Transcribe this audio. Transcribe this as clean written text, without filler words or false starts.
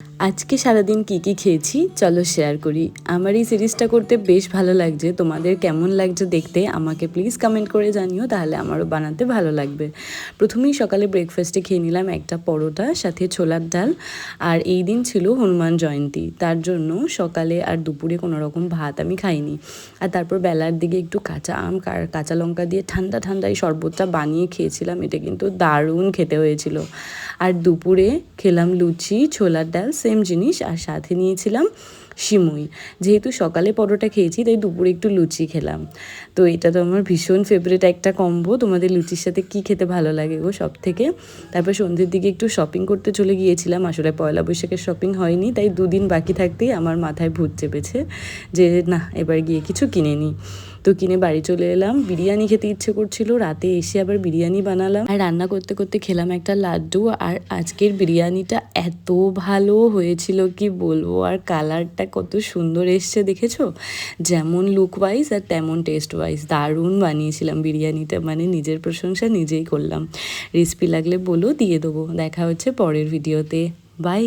আজকে সারাদিন কি খেয়েছি চলো শেয়ার করি। আমার এই সিরিজটা করতে বেশ ভালো লাগছে, তোমাদের কেমন লাগছে দেখতে আমাকে প্লিজ কমেন্ট করে জানিও, তাহলে আমারও বানাতে ভালো লাগবে। প্রথমেই সকালে ব্রেকফাস্টে খেয়ে নিলাম একটা পরোটা, সাথে ছোলার ডাল। আর এই দিন ছিল হনুমান জয়ন্তী, তার জন্য সকালে আর দুপুরে কোনো রকম ভাত আমি খাইনি। আর তারপর বেলার দিকে একটু কাঁচা আম কাঁচা লঙ্কা দিয়ে ঠান্ডা ঠান্ডা এই শরবতটা বানিয়ে খেয়েছিলাম, এটা কিন্তু দারুণ খেতে হয়েছিল। আর দুপুরে খেলাম লুচি, ছোলার ডাল, সেম জিনিস, আর সাথে নিয়েছিলাম সিমুই। যেহেতু সকালে পরোটা খেয়েছি তাই দুপুরে একটু লুচি খেলাম। তো এটা তো আমার ভীষণ ফেভারিট একটা কম্বো। তোমাদের লুচির সাথে কি খেতে ভালো লাগে গো সব থেকে? তারপর সন্ধ্যের দিকে একটু শপিং করতে চলে গিয়েছিলাম। আসলে পয়লা বৈশাখের শপিং হয়নি, তাই দুদিন বাকি থাকতেই আমার মাথায় ভূত চেপেছে যে না, এবার গিয়ে কিছু কিনে নিই। তো কিনে বাড়ি চলে এলাম। বিরিয়ানি খেতে ইচ্ছে করছিল, রাতে এসে আবার বিরিয়ানি বানালাম। আর রান্না করতে করতে খেলাম একটা লাড্ডু। আর আজকের বিরিয়ানিটা এত ভালো হয়েছিল কি বলবো, আর কালারটা কত সুন্দর এসছে দেখেছো? যেমন লুক ওয়াইজ আর তেমন টেস্ট ওয়াইজ দারুণ বানিয়েছিলাম বিরিয়ানিটা, মানে নিজের প্রশংসা নিজেই করলাম। রেসিপি লাগলে বলো, দিয়ে দেবো। দেখা হচ্ছে পরের ভিডিওতে। বাই।